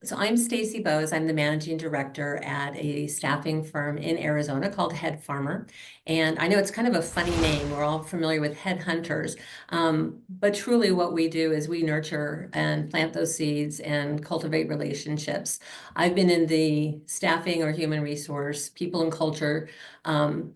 So I'm Stacy Boase. I'm the managing director at a staffing firm in Arizona called Headfarmer. And I know it's kind of a funny name. We're all familiar with headhunters. But truly what we do is we nurture and plant those seeds and cultivate relationships. I've been in the staffing or human resource, people and culture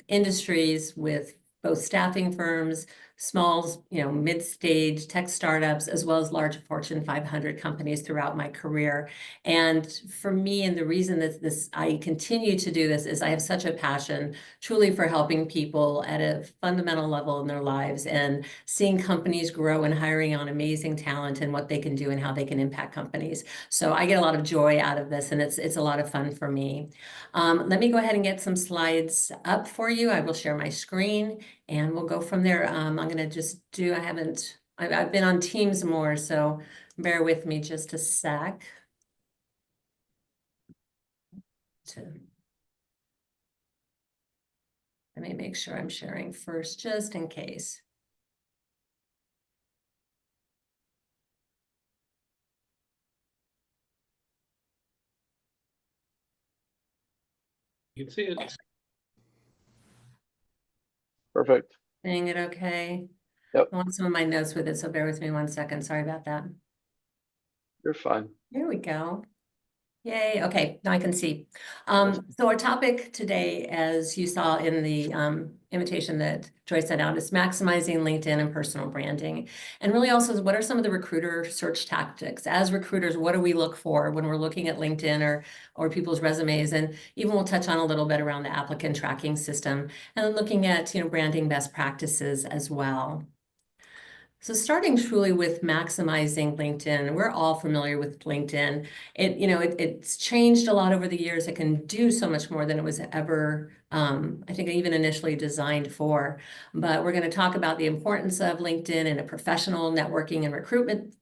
industries with both staffing firms, small, mid-stage tech startups, as well as large Fortune 500 companies throughout my career. And for me, and the reason that I continue to do this is I have such a passion truly for helping people at a fundamental level in their lives and seeing companies grow and hiring on amazing talent and what they can do and how they can impact companies. So I get a lot of joy out of this, and it's a lot of fun for me. Let me go ahead and get some slides up for you. I will share my screen and we'll go from there. I'm going to just do, I've been on Teams more, so bear with me just a sec. Let me make sure I'm sharing first, just in case. You can see it. Perfect. Seeing it okay? Yep. I want some of my notes with it, so bear with me 1 second. Sorry about that. You're fine. Here we go. Yay. Okay, now I can see. So our topic today, as you saw in the invitation that Joy sent out, is maximizing LinkedIn and personal branding. And really also, what are some of the recruiter search tactics? As recruiters, what do we look for when we're looking at LinkedIn or people's resumes? And even we'll touch on a little bit around the applicant tracking system and then looking at, branding best practices as well. So starting truly with maximizing LinkedIn, we're all familiar with LinkedIn. It's changed a lot over the years. It can do so much more than it was ever, I think, even initially designed for. But we're going to talk about the importance of LinkedIn in a professional networking and recruitment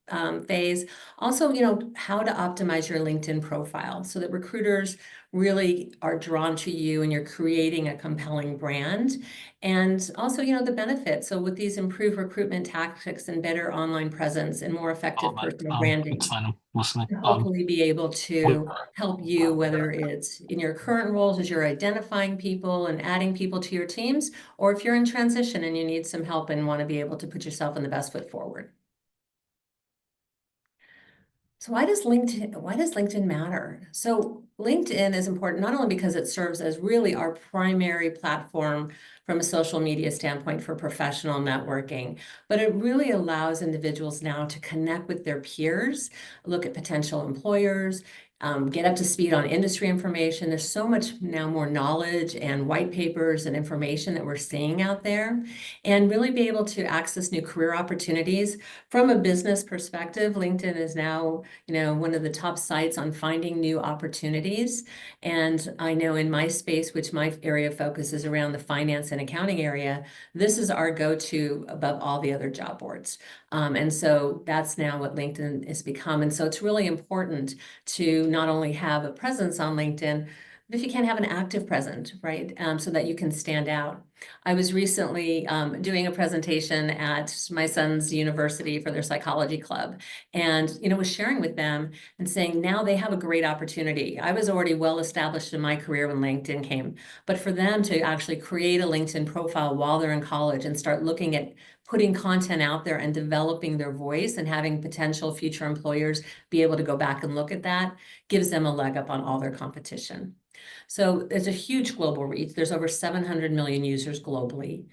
phase. Also, how to optimize your LinkedIn profile so that recruiters really are drawn to you and you're creating a compelling brand. And also, the benefits. So with these improved recruitment tactics and better online presence and more effective personal branding, It's fine. I'm listening. hopefully be able to help you, whether it's in your current roles as you're identifying people and adding people to your teams, or if you're in transition and you need some help and want to be able to put yourself in the best foot forward. So why does LinkedIn matter? So LinkedIn is important not only because it serves as really our primary platform from a social media standpoint for professional networking, but it really allows individuals now to connect with their peers, look at potential employers, get up to speed on industry information. There's so much now more knowledge and white papers and information that we're seeing out there, and really be able to access new career opportunities. From a business perspective, LinkedIn is now, one of the top sites on finding new opportunities. And I know in my space, which my area of focus is around the finance and accounting area, this is our go-to above all the other job boards. And so that's now what LinkedIn has become. And so it's really important to not only have a presence on LinkedIn, but if you can have an active presence, right? So that you can stand out. I was recently doing a presentation at my son's university for their psychology club, and was sharing with them and saying now they have a great opportunity. I was already well established in my career when LinkedIn came, but for them to actually create a LinkedIn profile while they're in college and start looking at putting content out there and developing their voice and having potential future employers be able to go back and look at that gives them a leg up on all their competition. So it's a huge global reach. There's over 700 million users globally.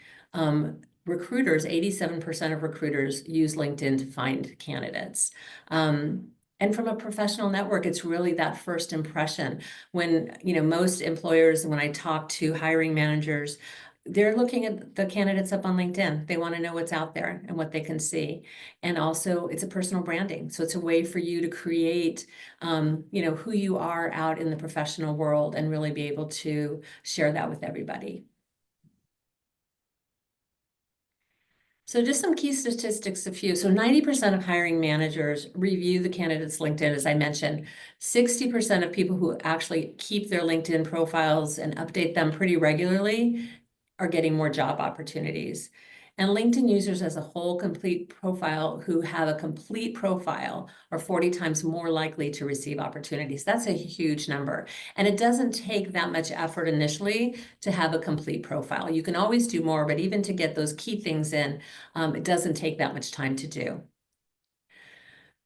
Recruiters, 87% of recruiters use LinkedIn to find candidates. And from a professional network, it's really that first impression. When, most employers, when I talk to hiring managers, they're looking at the candidates up on LinkedIn. They want to know what's out there and what they can see. And also it's a personal branding. So it's a way for you to create, who you are out in the professional world and really be able to share that with everybody. So just some key statistics, a few. So 90% of hiring managers review the candidate's LinkedIn, as I mentioned. 60% of people who actually keep their LinkedIn profiles and update them pretty regularly are getting more job opportunities. And LinkedIn users as a whole complete profile who have a complete profile are 40 times more likely to receive opportunities. That's a huge number. And it doesn't take that much effort initially to have a complete profile. You can always do more, but even to get those key things in, it doesn't take that much time to do.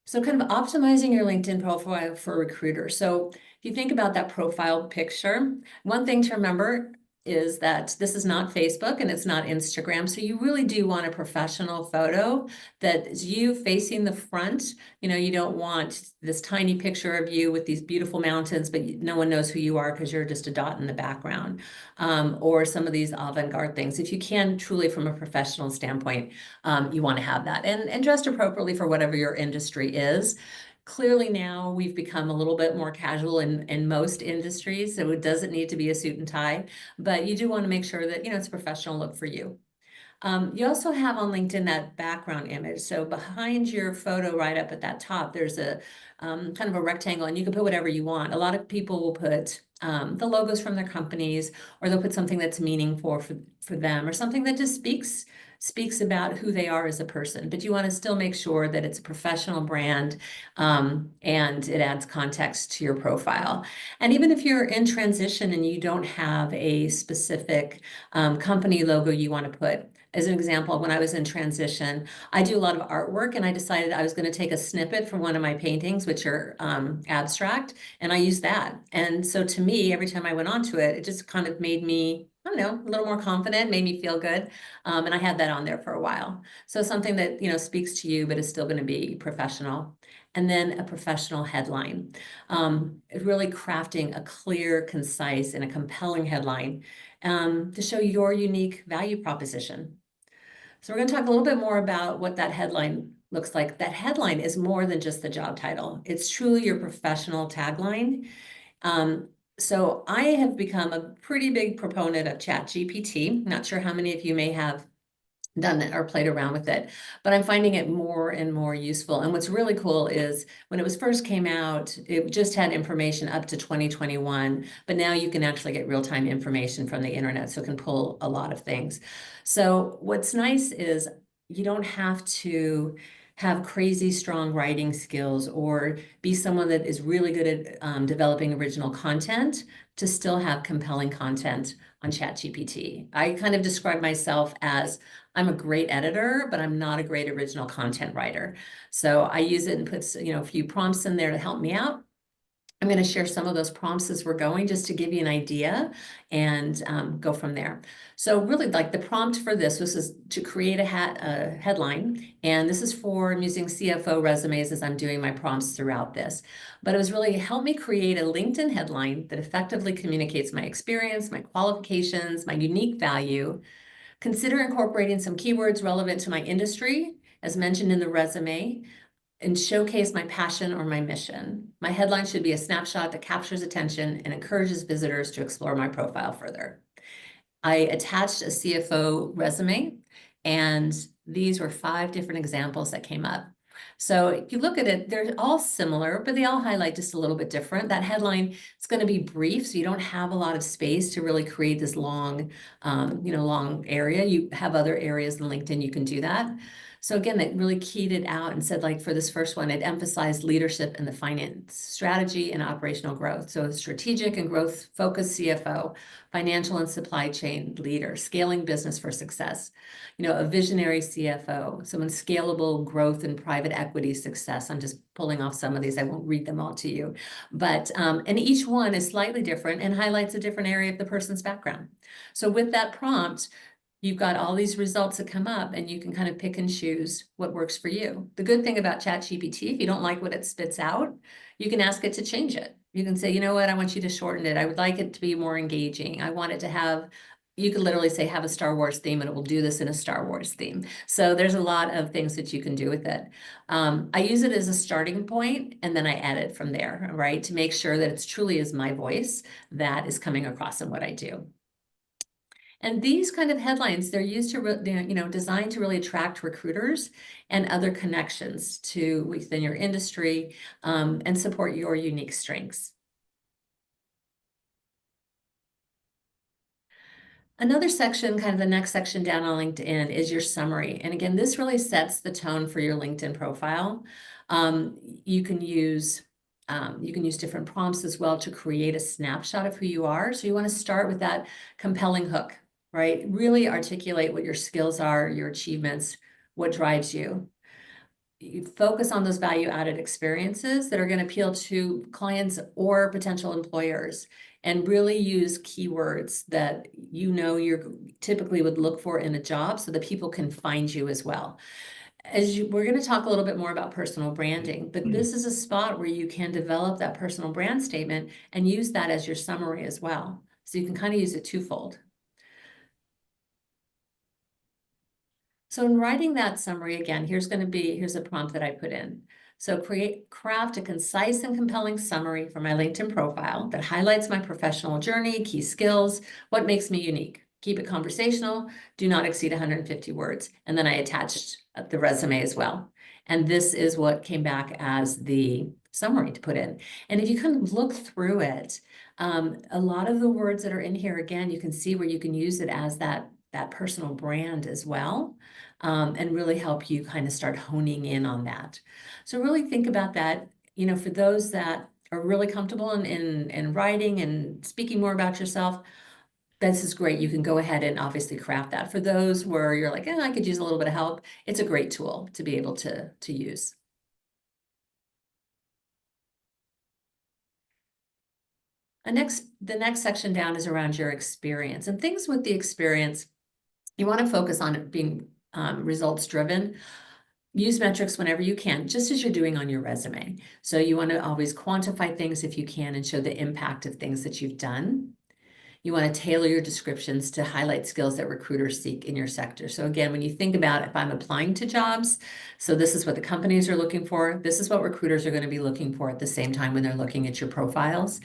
So kind of optimizing your LinkedIn profile for recruiters. So if you think about that profile picture, one thing to remember is that this is not Facebook and it's not Instagram. So you really do want a professional photo that is you facing the front. You know, you don't want this tiny picture of you with these beautiful mountains, but no one knows who you are because you're just a dot in the background, or some of these avant-garde things. If you can truly from a professional standpoint, you want to have that and dressed appropriately for whatever your industry is. Clearly now we've become a little bit more casual in most industries, so it doesn't need to be a suit and tie, but you do want to make sure that, you know, it's a professional look for you. You also have on LinkedIn that background image. So behind your photo right up at that top, there's a kind of a rectangle and you can put whatever you want. A lot of people will put the logos from their companies, or they'll put something that's meaningful for them, or something that just speaks about who they are as a person. But you want to still make sure that it's a professional brand, and it adds context to your profile. And even if you're in transition and you don't have a specific company logo you want to put, as an example, when I was in transition, I do a lot of artwork, and I decided I was going to take a snippet from one of my paintings, which are abstract, and I used that. And so to me, every time I went onto it, it just kind of made me, I don't know, a little more confident, made me feel good. And I had that on there for a while. So something that, you know, speaks to you, but is still going to be professional. And then a professional headline. Really crafting a clear, concise, and a compelling headline to show your unique value proposition. So we're going to talk a little bit more about what that headline looks like. That headline is more than just the job title. It's truly your professional tagline. So I have become a pretty big proponent of ChatGPT. Not sure how many of you may have done it or played around with it, but I'm finding it more and more useful. And what's really cool is when it was first came out, it just had information up to 2021, but now you can actually get real-time information from the internet, so it can pull a lot of things. So what's nice is you don't have to have crazy strong writing skills or be someone that is really good at developing original content to still have compelling content on ChatGPT. I kind of describe myself as I'm a great editor, but I'm not a great original content writer. So I use it and put, you know, a few prompts in there to help me out. I'm going to share some of those prompts as we're going, just to give you an idea and go from there. So really, like, the prompt for this was to create a headline. And this is for, I'm using CFO resumes as I'm doing my prompts throughout this. But it was really help me create a LinkedIn headline that effectively communicates my experience, my qualifications, my unique value. Consider incorporating some keywords relevant to my industry, as mentioned in the resume, and showcase my passion or my mission. My headline should be a snapshot that captures attention and encourages visitors to explore my profile further. I attached a CFO resume, and these were 5 different examples that came up. So if you look at it, they're all similar, but they all highlight just a little bit different. That headline is going to be brief, so you don't have a lot of space to really create this long, long area. You have other areas in LinkedIn you can do that. So again, they really keyed it out and said, like, for this first one, it emphasized leadership in the finance, strategy, and operational growth. So strategic and growth focused CFO, financial and supply chain leader, scaling business for success. You know, a visionary CFO, someone scalable growth and private equity success. I'm just pulling off some of these. I won't read them all to you. But, and each one is slightly different and highlights a different area of the person's background. So with that prompt, you've got all these results that come up, and you can kind of pick and choose what works for you. The good thing about ChatGPT, if you don't like what it spits out, you can ask it to change it. You can say, you know what, I want you to shorten it. I would like it to be more engaging. I want it to have, you could literally say, have a Star Wars theme, and it will do this in a Star Wars theme. So there's a lot of things that you can do with it. I use it as a starting point, and then I edit from there, right? To make sure that it's truly is my voice that is coming across in what I do. And these kind of headlines, they're used to, designed to really attract recruiters and other connections to within your industry, and support your unique strengths. Another section, kind of the next section down on LinkedIn, is your summary. And again, this really sets the tone for your LinkedIn profile. Um, you can use different prompts as well to create a snapshot of who you are. So you want to start with that compelling hook, right? Really articulate what your skills are, your achievements, what drives you. You focus on those value-added experiences that are going to appeal to clients or potential employers, and really use keywords that you're typically would look for in a job so that people can find you as well. We're going to talk a little bit more about personal branding, but this is a spot where you can develop that personal brand statement and use that as your summary as well. So you can kind of use it twofold. So in writing that summary, again, here's a prompt that I put in. So craft a concise and compelling summary for my LinkedIn profile that highlights my professional journey, key skills, what makes me unique. Keep it conversational, do not exceed 150 words. And then I attached the resume as well. And this is what came back as the summary to put in. And if you kind of look through it, a lot of the words that are in here, again, you can see where you can use it as that personal brand as well, and really help you kind of start honing in on that. So really think about that, for those that are really comfortable in writing and speaking more about yourself, this is great. You can go ahead and obviously craft that. For those where you're like, I could use a little bit of help, it's a great tool to be able to use. The next section down is around your experience and things with the experience. You want to focus on it being results driven. Use metrics whenever you can, just as you're doing on your resume. So you want to always quantify things if you can and show the impact of things that you've done. You want to tailor your descriptions to highlight skills that recruiters seek in your sector. So again, when you think about if I'm applying to jobs, so this is what the companies are looking for. This is what recruiters are going to be looking for at the same time when they're looking at your profiles.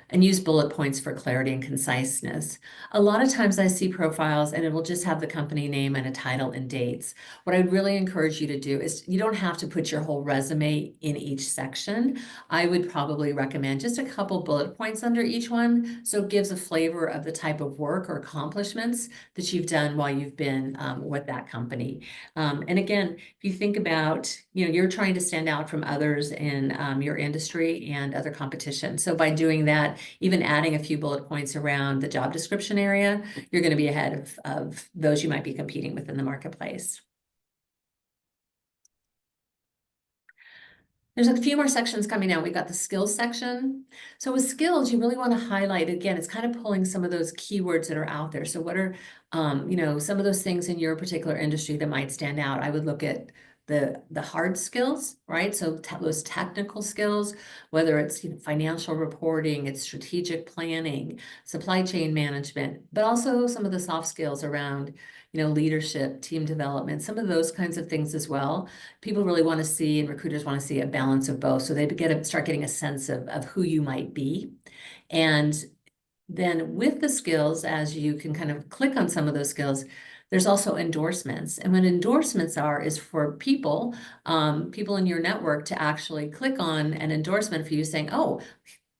And use bullet points for clarity and conciseness. A lot of times I see profiles and it will just have the company name and a title and dates. What I'd really encourage you to do is you don't have to put your whole resume in each section. I would probably recommend just a couple bullet points under each one, so it gives a flavor of the type of work or accomplishments that you've done while you've been with that company. And again, if you think about, you're trying to stand out from others in your industry and other competition. So by doing that, even adding a few bullet points around the job description area, you're going to be ahead of those you might be competing with in the marketplace. There's a few more sections coming out. We've got the skills section. So with skills, you really want to highlight, again, it's kind of pulling some of those keywords that are out there. So what are, some of those things in your particular industry that might stand out? I would look at the hard skills, right? So those technical skills, whether it's financial reporting, it's strategic planning, supply chain management, but also some of the soft skills around, leadership, team development, some of those kinds of things as well. People really want to see, and recruiters want to see, a balance of both. So they start getting a sense of who you might be. And then with the skills, as you can kind of click on some of those skills, there's also endorsements. And what endorsements is for people in your network to actually click on an endorsement for you saying, oh,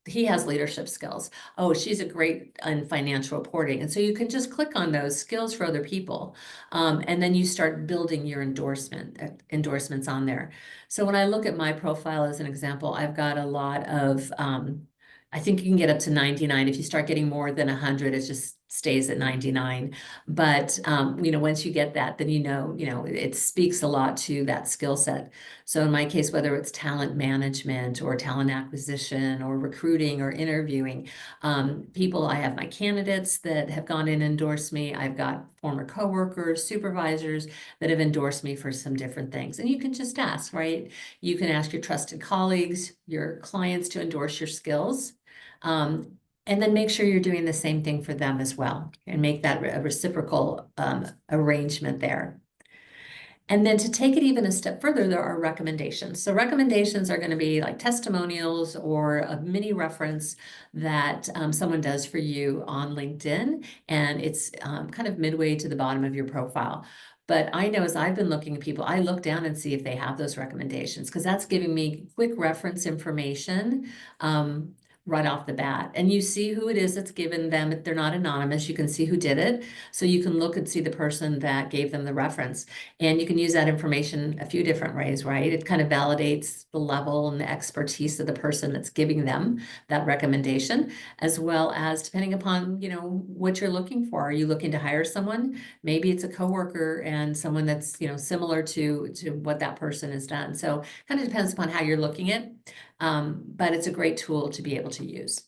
he has leadership skills. Oh, she's a great in financial reporting. And so you can just click on those skills for other people. And then you start building your endorsements on there. So when I look at my profile as an example, I've got a lot of, I think you can get up to 99. If you start getting more than 100, it just stays at 99. But once you get that, then it speaks a lot to that skill set. So in my case, whether it's talent management or talent acquisition or recruiting or interviewing, I have my candidates that have gone in and endorsed me. I've got former coworkers, supervisors that have endorsed me for some different things. And you can just ask, right? You can ask your trusted colleagues, your clients to endorse your skills. And then make sure you're doing the same thing for them as well, and make that a reciprocal arrangement there. And then to take it even a step further, there are recommendations. So recommendations are going to be like testimonials or a mini reference that someone does for you on LinkedIn. And it's kind of midway to the bottom of your profile. But I know as I've been looking at people, I look down and see if they have those recommendations, because that's giving me quick reference information right off the bat. And you see who it is that's given them. They're not anonymous. You can see who did it. So you can look and see the person that gave them the reference. And you can use that information a few different ways, right? It kind of validates the level and the expertise of the person that's giving them that recommendation, as well as depending upon, what you're looking for. Are you looking to hire someone? Maybe it's a coworker and someone that's, similar to what that person has done. So kind of depends upon how you're looking at, but it's a great tool to be able to use.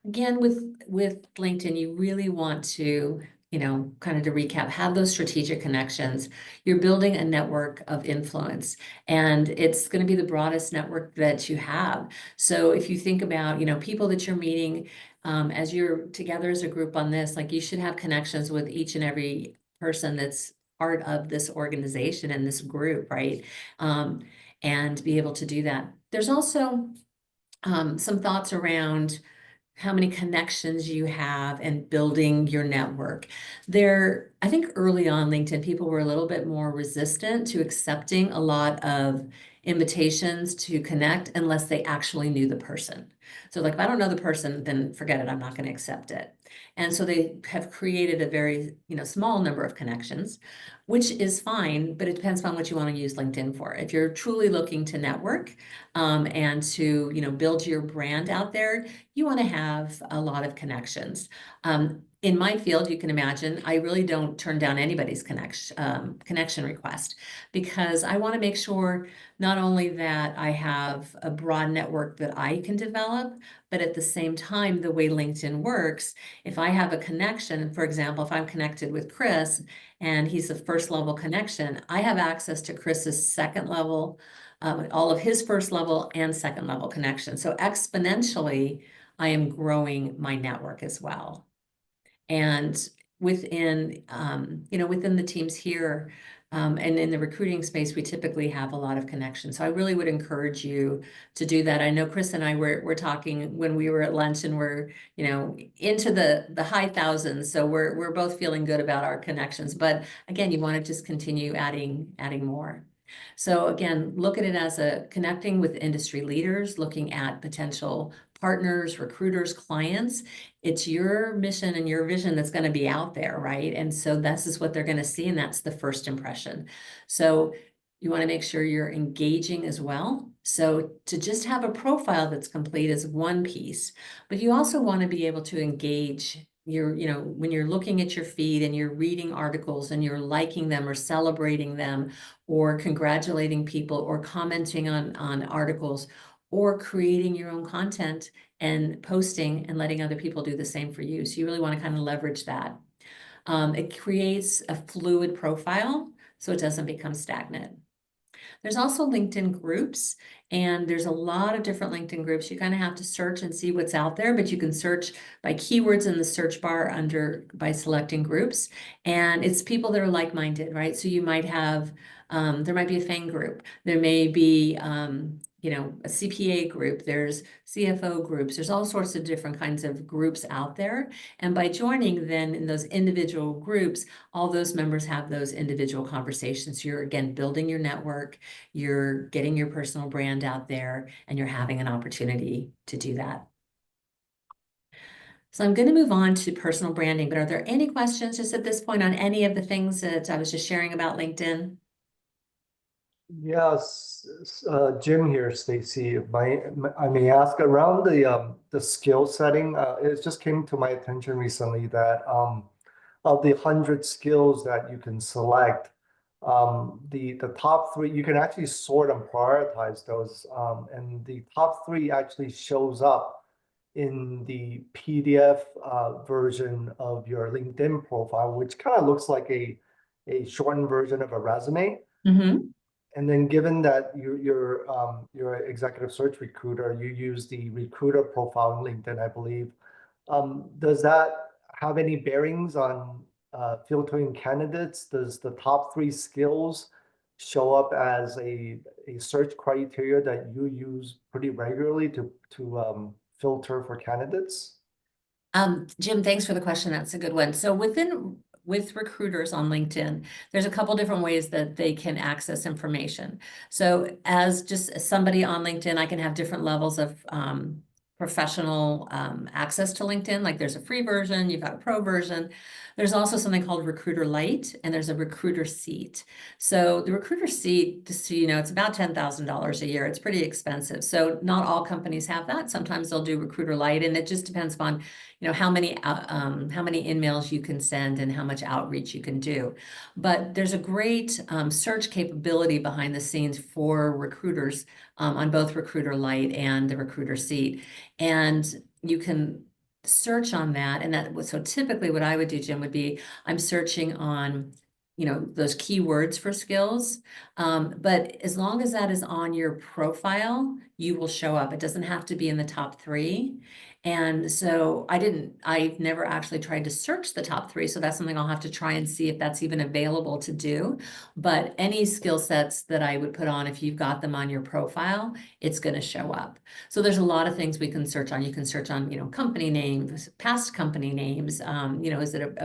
Again, with LinkedIn, you really want to, kind of to recap, have those strategic connections. You're building a network of influence, and it's going to be the broadest network that you have. So if you think about, people that you're meeting, as you're together as a group on this, like you should have connections with each and every person that's part of this organization and this group, right? And be able to do that. There's also some thoughts around how many connections you have and building your network. I think early on LinkedIn, people were a little bit more resistant to accepting a lot of invitations to connect unless they actually knew the person. So like, if I don't know the person, then forget it, I'm not going to accept it. And so they have created a very, small number of connections, which is fine, but it depends on what you want to use LinkedIn for. If you're truly looking to network, and to, build your brand out there, you want to have a lot of connections. In my field, you can imagine, I really don't turn down anybody's connection request, because I want to make sure not only that I have a broad network that I can develop, but at the same time, the way LinkedIn works, if I have a connection, for example, if I'm connected with Chris and he's a first level connection, I have access to Chris's second level, all of his first level and second level connections. So exponentially, I am growing my network as well. And within, within the teams here, and in the recruiting space, we typically have a lot of connections. So I really would encourage you to do that. I know Chris and I were talking when we were at lunch, and we're, into the high thousands. So we're both feeling good about our connections. But again, you want to just continue adding more. So again, look at it as a connecting with industry leaders, looking at potential partners, recruiters, clients. It's your mission and your vision that's going to be out there, right? And so this is what they're going to see, and that's the first impression. So you want to make sure you're engaging as well. So to just have a profile that's complete is one piece, but you also want to be able to engage when you're looking at your feed and you're reading articles and you're liking them or celebrating them or congratulating people or commenting on articles or creating your own content and posting and letting other people do the same for you. So you really want to kind of leverage that. It creates a fluid profile so it doesn't become stagnant. There's also LinkedIn groups, and there's a lot of different LinkedIn groups. You kind of have to search and see what's out there, but you can search by keywords in the search bar by selecting groups, and it's people that are like-minded, right? So you might have, there might be a FANG group. There may be, a CPA group. There's CFO groups. There's all sorts of different kinds of groups out there. And by joining then in those individual groups, all those members have those individual conversations. You're again building your network, you're getting your personal brand out there, and you're having an opportunity to do that. So I'm going to move on to personal branding, but are there any questions just at this point on any of the things that I was just sharing about LinkedIn? Yes, Jim here, Stacy. I may ask around the skill setting. It just came to my attention recently that of the 100 skills that you can select, the top three you can actually sort and prioritize those, and the top three actually shows up in the PDF version of your LinkedIn profile, which kind of looks like a shortened version of a resume. Mm-hmm. And then given that you're an executive search recruiter, you use the recruiter profile on LinkedIn, I believe. Does that have any bearings on filtering candidates? Does the top three skills show up as a search criteria that you use pretty regularly to filter for candidates? Jim, thanks for the question. That's a good one. So within with recruiters on LinkedIn, there's a couple different ways that they can access information. So as just somebody on LinkedIn, I can have different levels of professional access to LinkedIn. Like there's a free version, you've got a pro version. There's also something called Recruiter Lite, and there's a Recruiter Seat. So the Recruiter Seat, just so you know, it's about $10,000 a year. It's pretty expensive. So not all companies have that. Sometimes they'll do Recruiter Lite, and it just depends upon, how many emails you can send and how much outreach you can do. But there's a great search capability behind the scenes for recruiters on both Recruiter Lite and the Recruiter Seat. And you can search on that. And so typically what I would do, Jim, would be I'm searching on, those keywords for skills. But as long as that is on your profile, you will show up. It doesn't have to be in the top 3. And so I've never actually tried to search the top 3. So that's something I'll have to try and see if that's even available to do. But any skill sets that I would put on, if you've got them on your profile, it's going to show up. So there's a lot of things we can search on. You can search on, company names, past company names. Is it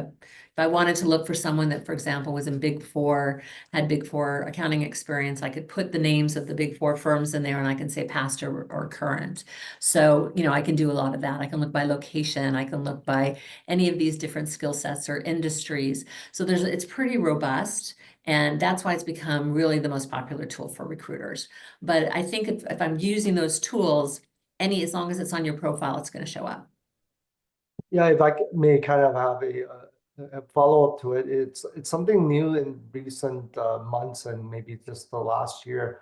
if I wanted to look for someone that, for example, was in Big Four, had Big Four accounting experience, I could put the names of the Big Four firms in there and I can say past or current. So, I can do a lot of that. I can look by location. I can look by any of these different skill sets or industries. So it's pretty robust. And that's why it's become really the most popular tool for recruiters. But I think if I'm using those tools, as long as it's on your profile, it's going to show up. Yeah, if I may kind of have a follow-up to it, it's something new in recent months and maybe just the last year,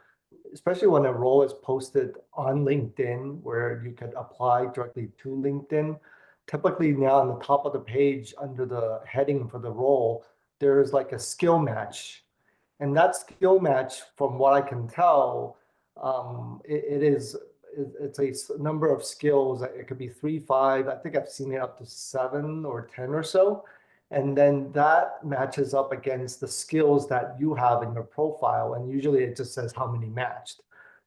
especially when a role is posted on LinkedIn where you could apply directly to LinkedIn. Typically now on the top of the page under the heading for the role, there is like a skill match. And that skill match, from what I can tell, it's a number of skills. It could be 3, 5. I think I've seen it up to 7 or 10 or so. And then that matches up against the skills that you have in your profile. And usually it just says how many matched.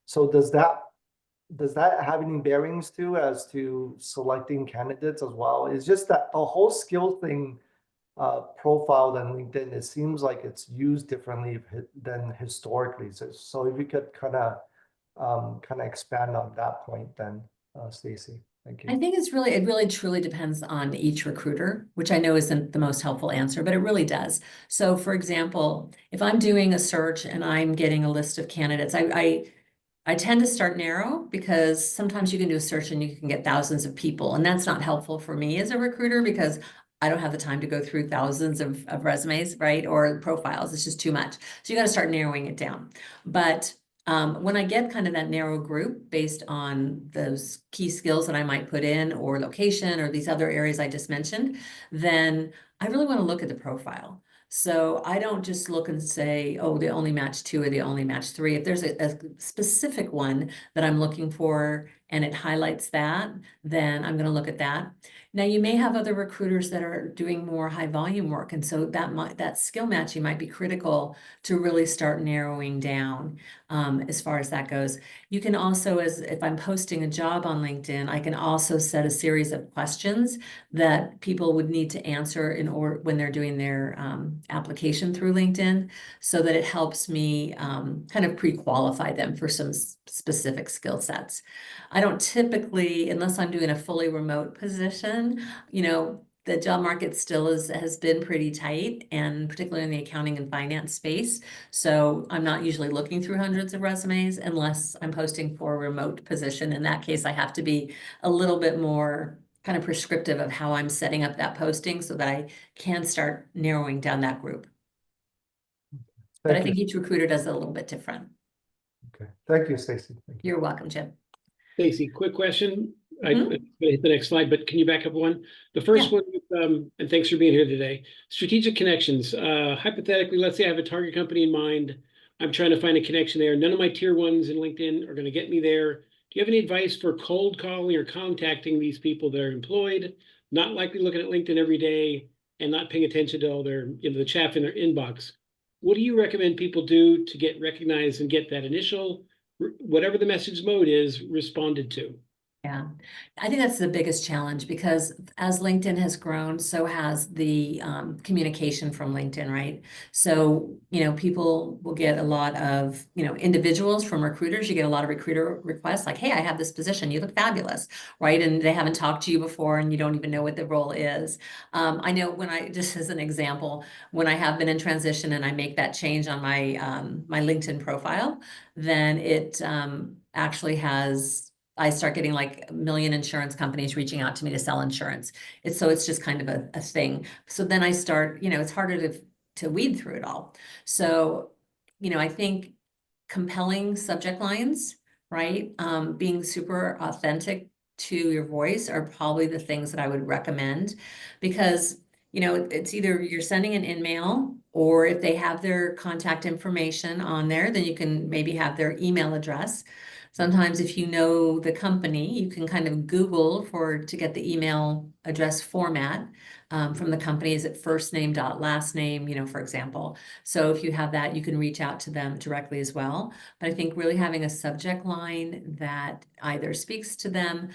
So does that have any bearings too as to selecting candidates as well? It's just that the whole skill thing profile on LinkedIn, it seems like it's used differently than historically. So if you could kind of expand on that point then, Stacy. Thank you. I think it really truly depends on each recruiter, which I know isn't the most helpful answer, but it really does. So for example, if I'm doing a search and I'm getting a list of candidates, I tend to start narrow because sometimes you can do a search and you can get thousands of people, and that's not helpful for me as a recruiter because I don't have the time to go through thousands of resumes, right? Or profiles. It's just too much. So you got to start narrowing it down. But when I get kind of that narrow group based on those key skills that I might put in or location or these other areas I just mentioned, then I really want to look at the profile. So I don't just look and say, oh, they only match 2 or they only match 3. If there's a specific one that I'm looking for and it highlights that, then I'm going to look at that. Now, you may have other recruiters that are doing more high volume work. And so that skill matching might be critical to really start narrowing down as far as that goes. You can also, if I'm posting a job on LinkedIn, I can also set a series of questions that people would need to answer when they're doing their application through LinkedIn, so that it helps me kind of pre-qualify them for some specific skill sets. I don't typically, unless I'm doing a fully remote position, the job market still has been pretty tight, and particularly in the accounting and finance space. So I'm not usually looking through hundreds of resumes unless I'm posting for a remote position. In that case, I have to be a little bit more kind of prescriptive of how I'm setting up that posting so that I can start narrowing down that group. But I think each recruiter does it a little bit different. Okay. Thank you, Stacy. Thank you. You're welcome, Jim. Stacy, quick question. I'm going to hit the next slide, but can you back up one? The first one, and thanks for being here today. Strategic connections. Hypothetically, let's say I have a target company in mind. I'm trying to find a connection there. None of my tier ones in LinkedIn are going to get me there. Do you have any advice for cold calling or contacting these people that are employed, not likely looking at LinkedIn every day and not paying attention to all their, the chaff in their inbox? What do you recommend people do to get recognized and get that initial, whatever the message mode is, responded to? Yeah, I think that's the biggest challenge because as LinkedIn has grown, so has the communication from LinkedIn, right? So, people will get a lot of, individuals from recruiters. You get a lot of recruiter requests like, hey, I have this position. You look fabulous, right? And they haven't talked to you before and you don't even know what the role is. I know just as an example, when I have been in transition and I make that change on my LinkedIn profile, then it actually I start getting like a million insurance companies reaching out to me to sell insurance. It's just kind of a thing. So then I start, it's harder to weed through it all. So, I think compelling subject lines, right? Being super authentic to your voice are probably the things that I would recommend because, it's either you're sending an email or if they have their contact information on there, then you can maybe have their email address. Sometimes if you know the company, you can kind of Google to get the email address format from the company. Is it first name dot last name, for example. So if you have that, you can reach out to them directly as well. But I think really having a subject line that either speaks to them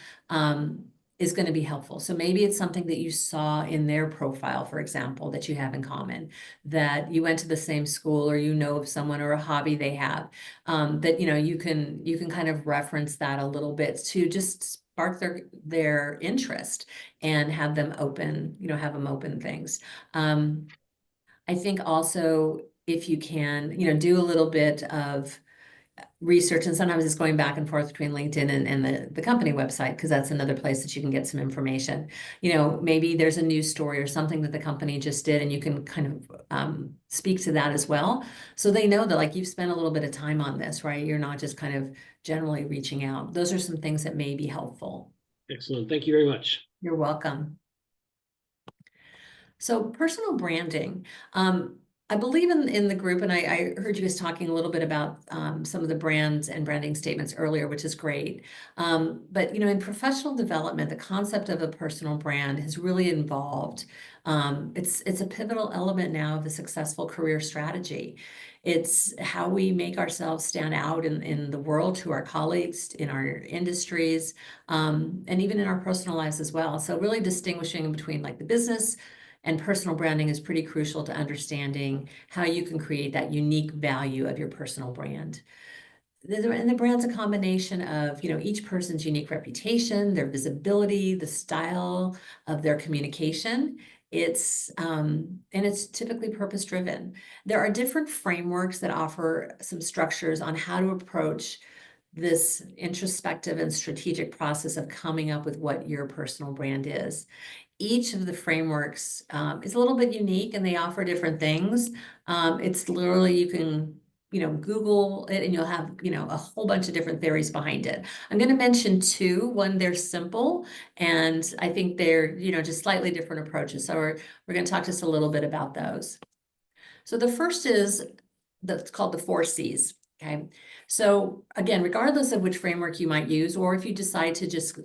is going to be helpful. So maybe it's something that you saw in their profile, for example, that you have in common, that you went to the same school or you know of someone or a hobby they have, that you can kind of reference that a little bit to just spark their interest and have them open things. I think also if you can, do a little bit of research, and sometimes it's going back and forth between LinkedIn and the company website, because that's another place that you can get some information. Maybe there's a news story or something that the company just did, and you can kind of speak to that as well. So they know that like you've spent a little bit of time on this, right? You're not just kind of generally reaching out. Those are some things that may be helpful. Excellent. Thank you very much. You're welcome. So personal branding. I believe in the group, and I heard you guys talking a little bit about some of the brands and branding statements earlier, which is great. But in professional development, the concept of a personal brand has really evolved. It's a pivotal element now of a successful career strategy. It's how we make ourselves stand out in the world to our colleagues, in our industries, and even in our personal lives as well. So really distinguishing between like the business and personal branding is pretty crucial to understanding how you can create that unique value of your personal brand. And the brand's a combination of, each person's unique reputation, their visibility, the style of their communication. And it's typically purpose driven. There are different frameworks that offer some structures on how to approach this introspective and strategic process of coming up with what your personal brand is. Each of the frameworks is a little bit unique and they offer different things. It's literally, you can, Google it and you'll have, a whole bunch of different theories behind it. I'm going to mention two. One, they're simple, and I think they're, just slightly different approaches. So we're going to talk just a little bit about those. So the first is that's called the 4 C's. Okay. So again, regardless of which framework you might use, or if you decide to just,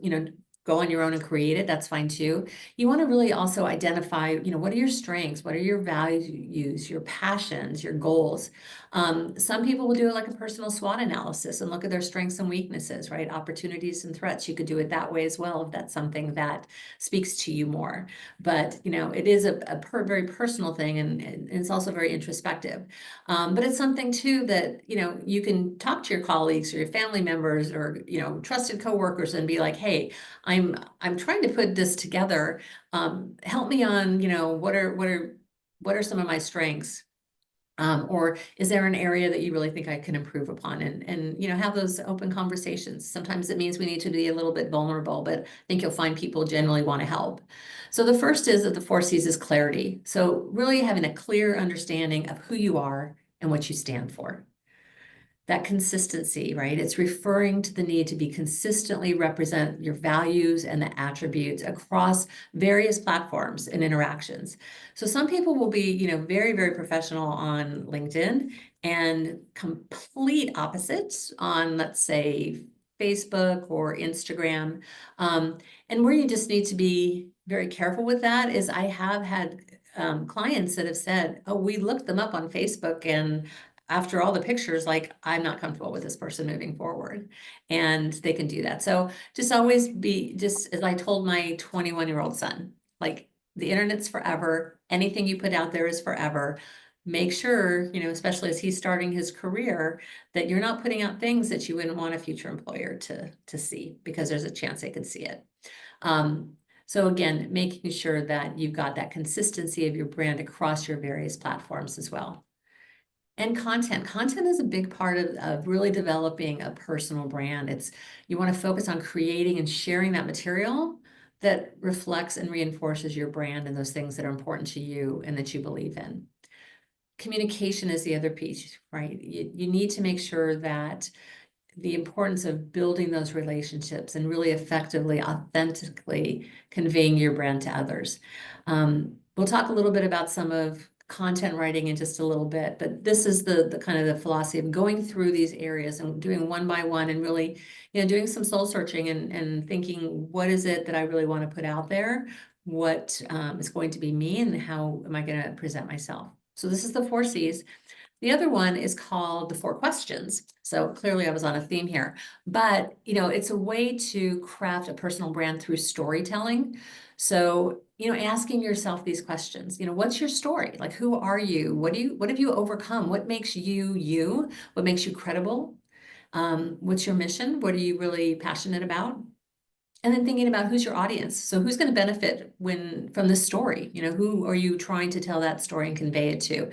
go on your own and create it, that's fine too. You want to really also identify, what are your strengths? What are your values, your passions, your goals? Some people will do it like a personal SWOT analysis and look at their strengths and weaknesses, right? Opportunities and threats. You could do it that way as well if that's something that speaks to you more. But, it is a very personal thing and it's also very introspective. But it's something too that, you can talk to your colleagues or your family members or, trusted coworkers and be like, hey, I'm trying to put this together. Help me on, what are some of my strengths? Or is there an area that you really think I can improve upon and have those open conversations. Sometimes it means we need to be a little bit vulnerable, but I think you'll find people generally want to help. So the first is that the 4 C's is clarity. So really having a clear understanding of who you are and what you stand for. That consistency, right? It's referring to the need to be consistently represent your values and the attributes across various platforms and interactions. So some people will be, very, very professional on LinkedIn and complete opposites on, let's say, Facebook or Instagram. And where you just need to be very careful with that is I have had clients that have said, oh, we looked them up on Facebook and after all the pictures, like, I'm not comfortable with this person moving forward, and they can do that. So just always be, just as I told my 21-year-old son, like, the internet's forever. Anything you put out there is forever. Make sure, especially as he's starting his career, that you're not putting out things that you wouldn't want a future employer to see, because there's a chance they could see it. So again, making sure that you've got that consistency of your brand across your various platforms as well. And content. Content is a big part of really developing a personal brand. You want to focus on creating and sharing that material that reflects and reinforces your brand and those things that are important to you and that you believe in. Communication is the other piece, right? You need to make sure that the importance of building those relationships and really effectively, authentically conveying your brand to others. We'll talk a little bit about some of content writing in just a little bit, but this is the kind of the philosophy of going through these areas and doing one by one, and really, doing some soul searching and thinking, what is it that I really want to put out there? What is going to be me, and how am I going to present myself? So this is the 4 C's. The other one is called the 4 questions. So clearly I was on a theme here, but it's a way to craft a personal brand through storytelling. So, asking yourself these questions, what's your story? Like, who are you? What have you overcome? What makes you you? What makes you credible? What's your mission? What are you really passionate about? And then thinking about who's your audience. So who's going to benefit from this story? Who are you trying to tell that story and convey it to?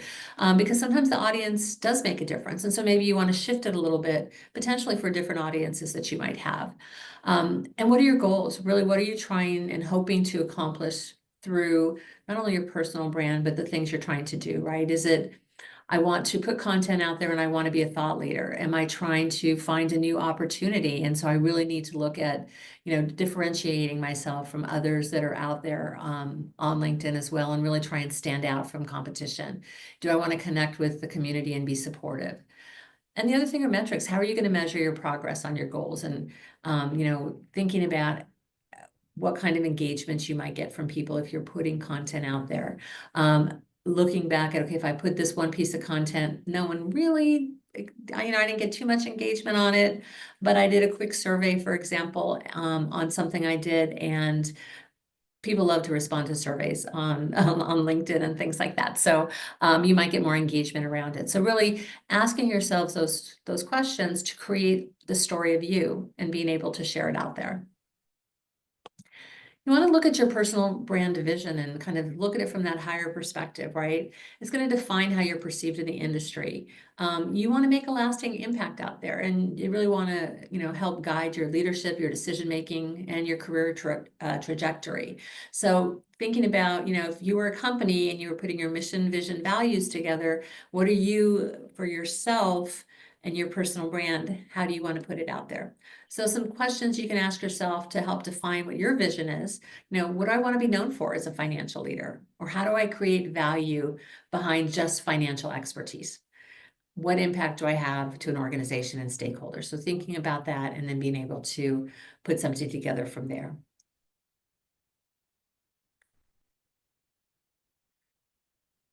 Because sometimes the audience does make a difference. And so maybe you want to shift it a little bit, potentially for different audiences that you might have. And what are your goals? Really, what are you trying and hoping to accomplish through not only your personal brand, but the things you're trying to do, right? Is it, I want to put content out there and I want to be a thought leader? Am I trying to find a new opportunity? And so I really need to look at, differentiating myself from others that are out there on LinkedIn as well, and really try and stand out from competition. Do I want to connect with the community and be supportive? And the other thing are metrics. How are you going to measure your progress on your goals? And, thinking about what kind of engagement you might get from people if you're putting content out there. Looking back at, okay, if I put this one piece of content, no one really, I didn't get too much engagement on it, but I did a quick survey, for example, on something I did, and people love to respond to surveys on LinkedIn and things like that. So you might get more engagement around it. So really asking yourselves those questions to create the story of you and being able to share it out there. You want to look at your personal brand vision and kind of look at it from that higher perspective, right? It's going to define how you're perceived in the industry. You want to make a lasting impact out there, and you really want to, help guide your leadership, your decision-making, and your career trajectory. So thinking about, if you were a company and you were putting your mission, vision, values together, what are you for yourself and your personal brand? How do you want to put it out there? So some questions you can ask yourself to help define what your vision is. What do I want to be known for as a financial leader? Or how do I create value behind just financial expertise? What impact do I have to an organization and stakeholders? So thinking about that and then being able to put something together from there.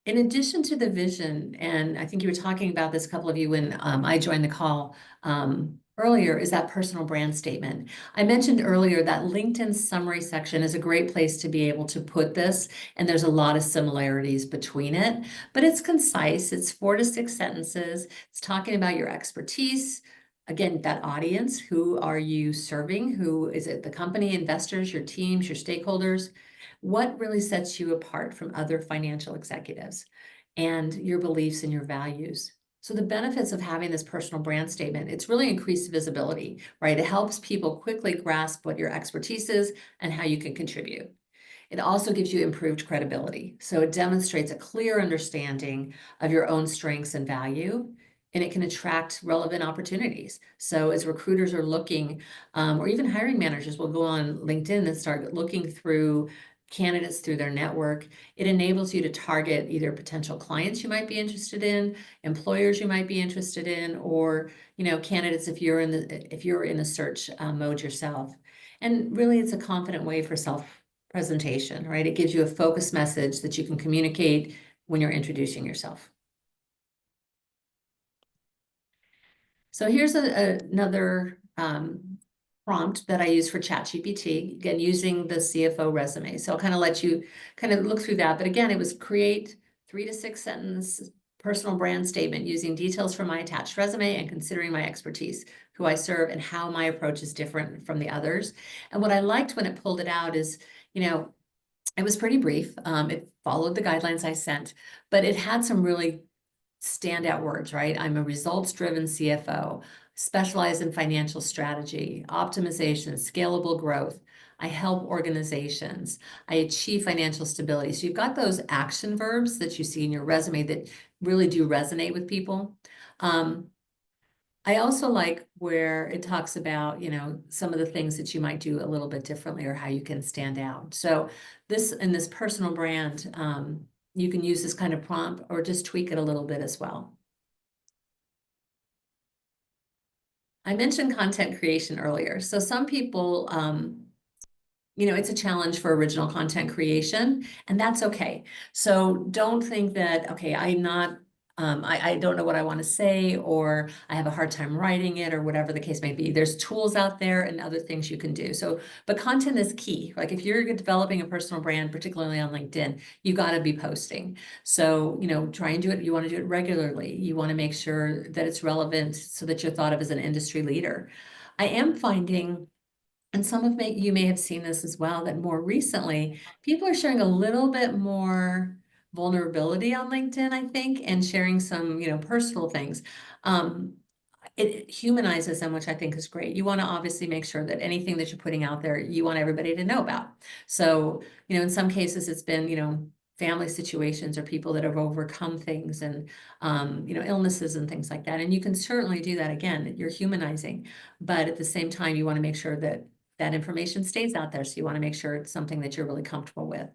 In addition to the vision, and I think you were talking about this, a couple of you, when I joined the call earlier, is that personal brand statement. I mentioned earlier that LinkedIn summary section is a great place to be able to put this, and there's a lot of similarities between it, but it's concise. It's 4 to 6 sentences. It's talking about your expertise. Again, that audience, who are you serving? Who is it? The company, investors, your teams, your stakeholders? What really sets you apart from other financial executives, and your beliefs and your values? So the benefits of having this personal brand statement, it's really increased visibility, right? It helps people quickly grasp what your expertise is and how you can contribute. It also gives you improved credibility. So it demonstrates a clear understanding of your own strengths and value, and it can attract relevant opportunities. So as recruiters are looking, or even hiring managers will go on LinkedIn and start looking through candidates through their network, it enables you to target either potential clients you might be interested in, employers you might be interested in, or candidates if you're in the search mode yourself. And really, it's a confident way for self-presentation, right? It gives you a focused message that you can communicate when you're introducing yourself. So here's another prompt that I use for ChatGPT, again, using the CFO resume. So I'll kind of let you kind of look through that. But again, it was create 3 to 6 sentence personal brand statement using details from my attached resume and considering my expertise, who I serve, and how my approach is different from the others. And what I liked when it pulled it out is, it was pretty brief. It followed the guidelines I sent, but it had some really standout words, right? I'm a results-driven CFO, specialize in financial strategy, optimization, scalable growth. I help organizations. I achieve financial stability. So you've got those action verbs that you see in your resume that really do resonate with people. I also like where it talks about, some of the things that you might do a little bit differently or how you can stand out. So in this personal brand, you can use this kind of prompt or just tweak it a little bit as well. I mentioned content creation earlier. So some people, it's a challenge for original content creation, and that's okay. So don't think that, okay, I'm not, I don't know what I want to say, or I have a hard time writing it, or whatever the case may be. There's tools out there and other things you can do. So, but content is key. Like if you're developing a personal brand, particularly on LinkedIn, you got to be posting. So, try and do it. You want to do it regularly. You want to make sure that it's relevant so that you're thought of as an industry leader. I am finding, and some of you may have seen this as well, that more recently, people are sharing a little bit more vulnerability on LinkedIn, I think, and sharing some, personal things. It humanizes them, which I think is great. You want to obviously make sure that anything that you're putting out there, you want everybody to know about. So, in some cases it's been, family situations or people that have overcome things and, illnesses and things like that. And you can certainly do that. Again, you're humanizing, but at the same time, you want to make sure that that information stays out there. So you want to make sure it's something that you're really comfortable with.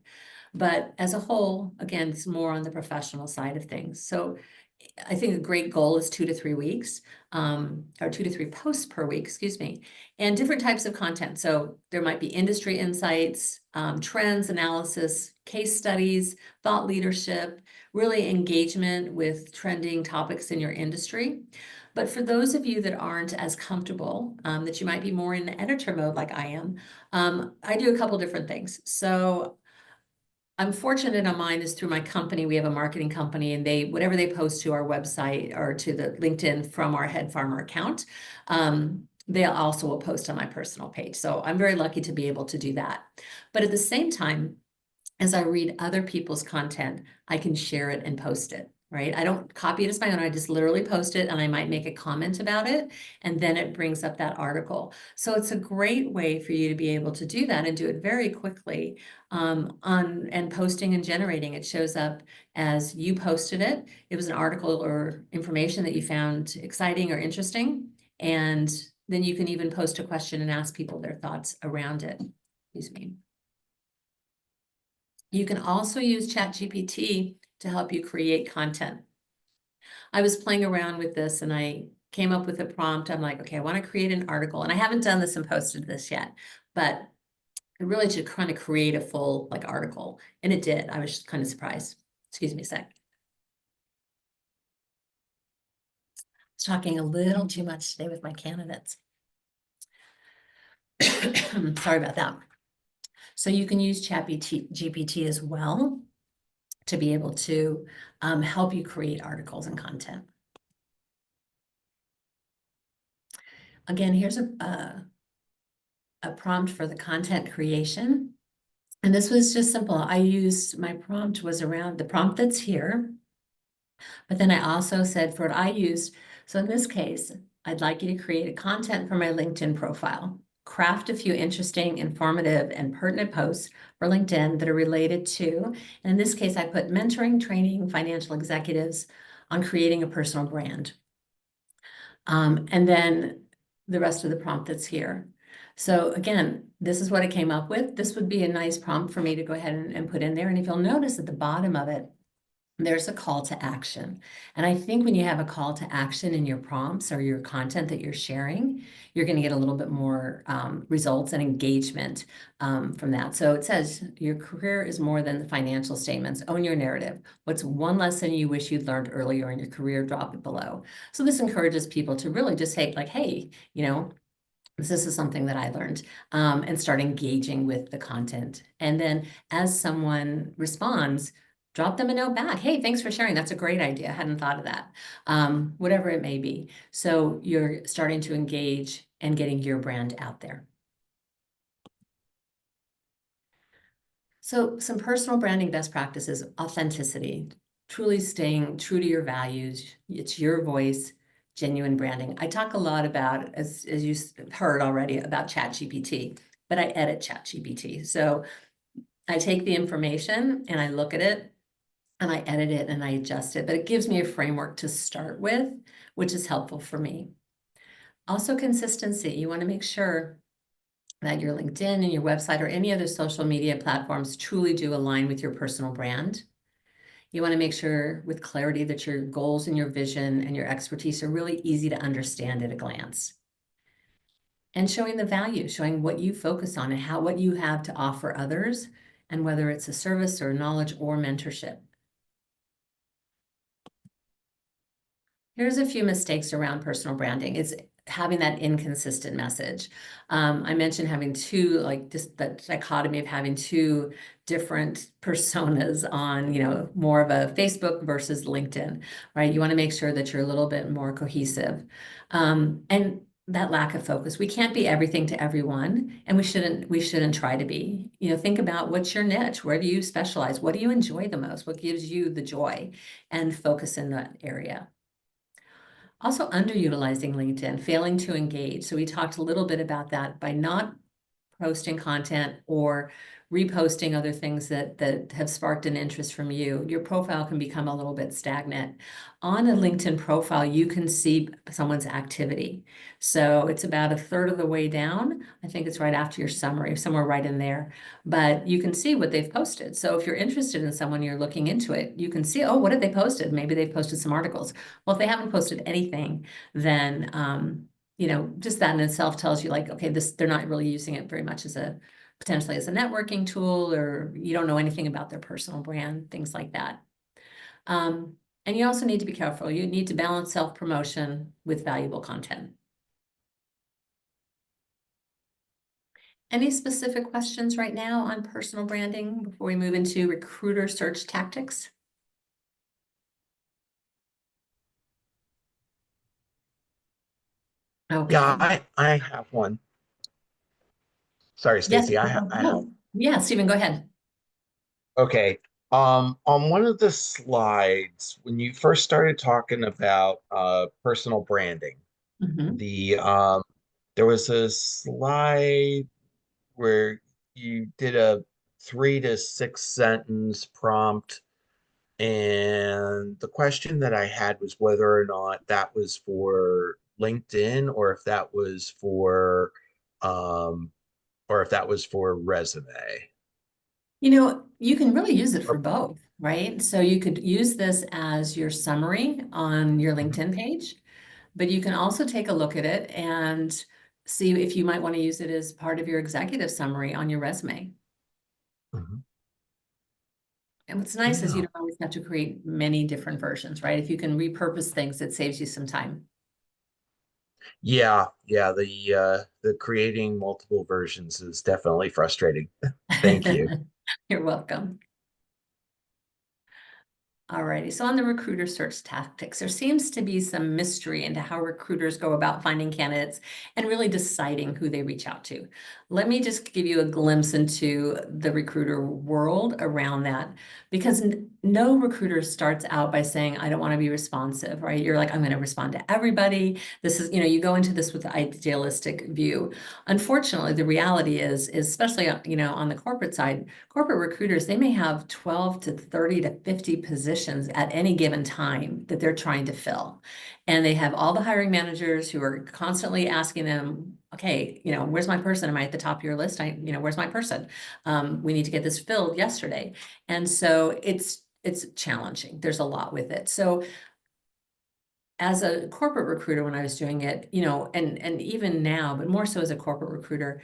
But as a whole, again, it's more on the professional side of things. So I think a great goal is 2 to 3 weeks, or 2 to 3 posts per week, excuse me, and different types of content. So there might be industry insights, trends, analysis, case studies, thought leadership, really engagement with trending topics in your industry. But for those of you that aren't as comfortable, that you might be more in editor mode like I am, I do a couple different things. So I'm fortunate on mine is through my company. We have a marketing company, and whatever they post to our website or to the LinkedIn from our Headfarmer account, they also will post on my personal page. So I'm very lucky to be able to do that. But at the same time, as I read other people's content, I can share it and post it, right? I don't copy it as my own. I just literally post it, and I might make a comment about it, and then it brings up that article. So it's a great way for you to be able to do that and do it very quickly, and posting and generating. It shows up as you posted it. It was an article or information that you found exciting or interesting. And then you can even post a question and ask people their thoughts around it. Excuse me. You can also use ChatGPT to help you create content. I was playing around with this and I came up with a prompt. I'm like, okay, I want to create an article, and I haven't done this and posted this yet, but I really should kind of create a full article, and it did. I was just kind of surprised. Excuse me a sec. I was talking a little too much today with my candidates. Sorry about that. So you can use ChatGPT as well to be able to help you create articles and content. Again, here's a prompt for the content creation. And this was just simple. My prompt was around the prompt that's here. But then I also said for what I used, so in this case, I'd like you to create a content for my LinkedIn profile. Craft a few interesting, informative, and pertinent posts for LinkedIn that are related to, and in this case, I put mentoring, training, financial executives on creating a personal brand. And then the rest of the prompt that's here. So again, this is what I came up with. This would be a nice prompt for me to go ahead and put in there. And if you'll notice at the bottom of it, there's a call to action. And I think when you have a call to action in your prompts or your content that you're sharing, you're going to get a little bit more results and engagement from that. So it says your career is more than the financial statements. Own your narrative. What's one lesson you wish you'd learned earlier in your career? Drop it below. So this encourages people to really just say like, hey, this is something that I learned, and start engaging with the content. And then as someone responds, drop them a note back. Hey, thanks for sharing. That's a great idea. I hadn't thought of that. Whatever it may be. So you're starting to engage and getting your brand out there. So some personal branding best practices: authenticity, truly staying true to your values. It's your voice. Genuine branding. I talk a lot about, as you heard already, about ChatGPT, but I edit ChatGPT. So I take the information and I look at it and I edit it and I adjust it, but it gives me a framework to start with, which is helpful for me. Also, consistency. You want to make sure that your LinkedIn and your website or any other social media platforms truly do align with your personal brand. You want to make sure with clarity that your goals and your vision and your expertise are really easy to understand at a glance. And showing the value, showing what you focus on and what you have to offer others, and whether it's a service or knowledge or mentorship. Here's a few mistakes around personal branding. It's having that inconsistent message. I mentioned having two, like just that dichotomy of having two different personas on, more of a Facebook versus LinkedIn, right? You want to make sure that you're a little bit more cohesive. And that lack of focus. We can't be everything to everyone, and we shouldn't try to be. Think about what's your niche. Where do you specialize? What do you enjoy the most? What gives you the joy? And focus in that area. Also underutilizing LinkedIn, failing to engage. So we talked a little bit about that by not posting content or reposting other things that have sparked an interest from you. Your profile can become a little bit stagnant. On a LinkedIn profile, you can see someone's activity. So it's about a third of the way down. I think it's right after your summary, somewhere right in there. But you can see what they've posted. So if you're interested in someone, you're looking into it, you can see, oh, what have they posted? Maybe they've posted some articles. Well, if they haven't posted anything, then just that in itself tells you like, okay, they're not really using it very much potentially as a networking tool, or you don't know anything about their personal brand, things like that. And you also need to be careful. You need to balance self-promotion with valuable content. Any specific questions right now on personal branding before we move into recruiter search tactics? Okay. Yeah, I have one. Sorry, Yes. Stacy, I have. Yeah, Stephen, go ahead. Okay. On one of the slides, when you first started talking about personal branding, Mhm. there was a slide where you did a 3 to 6 sentence prompt, and the question that I had was whether or not that was for LinkedIn um, or if that was for resume. You can really use it for both, right? So you could use this as your summary on your LinkedIn page, but you can also take a look at it and see if you might want to use it as part of your executive summary on your resume. Mhm. And what's nice is you Yeah. don't always have to create many different versions, right? If you can repurpose things, it saves you some time. Yeah, the creating multiple versions is definitely frustrating. Thank you. You're welcome. Alrighty, so on the recruiter search tactics, there seems to be some mystery into how recruiters go about finding candidates and really deciding who they reach out to. Let me just give you a glimpse into the recruiter world around that, because no recruiter starts out by saying, I don't want to be responsive, right? You're like, I'm going to respond to everybody. This is, you go into this with the idealistic view. Unfortunately, the reality is especially, on the corporate side, corporate recruiters, they may have 12 to 30 to 50 positions at any given time that they're trying to fill. And they have all the hiring managers who are constantly asking them, okay, where's my person? Am I at the top of your list? Where's my person? We need to get this filled yesterday. And so it's it's challenging. There's a lot with it. So as a corporate recruiter, when I was doing it, you know, and even now, but more so as a corporate recruiter,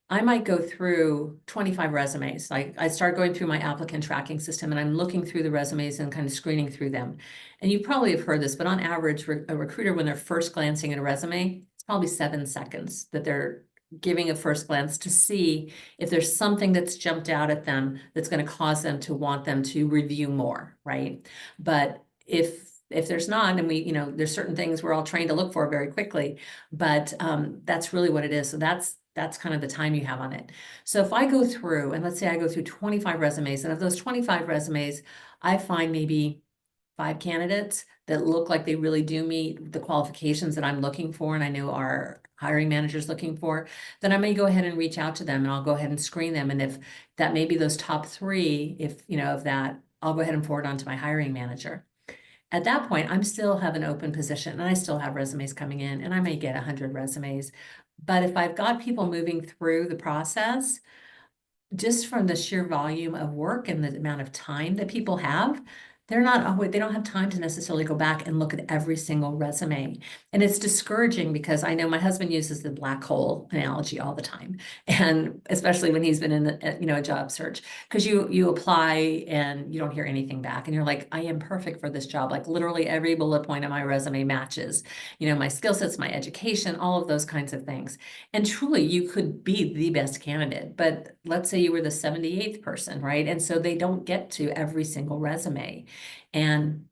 I might go through 25 resumes. Like I start going through my applicant tracking system and I'm looking through the resumes and kind of screening through them. And you probably have heard this, but on average, a recruiter, when they're first glancing at a resume, it's probably 7 seconds that they're giving a first glance to see if there's something that's jumped out at them that's going to cause them to want them to review more, right? But if there's not, and we, you know, there's certain things we're all trained to look for very quickly, but that's really what it is. So that's kind of the time you have on it. So if I go through, and let's say I go through 25 resumes, and of those 25 resumes, I find maybe 5 candidates that look like they really do meet the qualifications that I'm looking for, and I know our hiring manager's looking for, then I may go ahead and reach out to them, and I'll go ahead and screen them. And if that may be those top 3, if, you know, of that, I'll go ahead and forward on to my hiring manager. At that point, I'm still have an open position and I still have resumes coming in, and I may get 100 resumes. But if I've got people moving through the process, just from the sheer volume of work and the amount of time that people have, they don't have time to necessarily go back and look at every single resume. And it's discouraging because I know my husband uses the black hole analogy all the time. And especially when he's been in a job search, because you apply and you don't hear anything back. And you're like, I am perfect for this job. Like literally every bullet point on my resume matches, my skill sets, my education, all of those kinds of things. And truly you could be the best candidate, but let's say you were the 78th person, right? And so they don't get to every single resume. And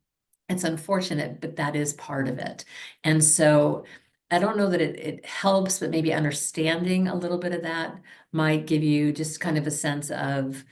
it's unfortunate, but that is part of it. And so I don't know that it helps, but maybe understanding a little bit of that might give you just kind of a sense of,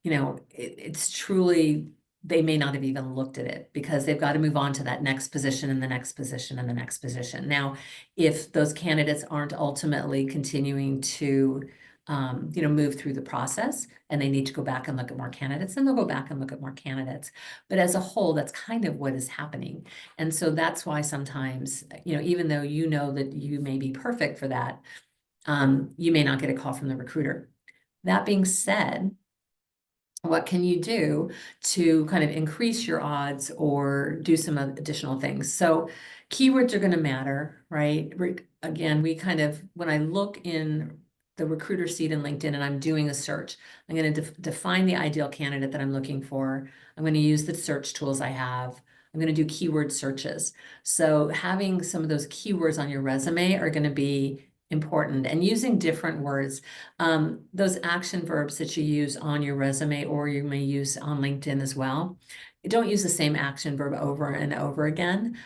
it's truly, they may not have even looked at it because they've got to move on to that next position and the next position and the next position. Now, if those candidates aren't ultimately continuing to move through the process and they need to go back and look at more candidates, then they'll go back and look at more candidates. But as a whole, that's kind of what is happening. And so that's why sometimes, even though you know that you may be perfect for that, you may not get a call from the recruiter. That being said, what can you do to kind of increase your odds or do some additional things? So keywords are going to matter, right? Again, when I look in the recruiter seat in LinkedIn and I'm doing a search, I'm going to define the ideal candidate that I'm looking for. I'm going to use the search tools I have. I'm going to do keyword searches. So having some of those keywords on your resume are going to be important, and using different words. Those action verbs that you use on your resume or you may use on LinkedIn as well. Don't use the same action verb over and over again.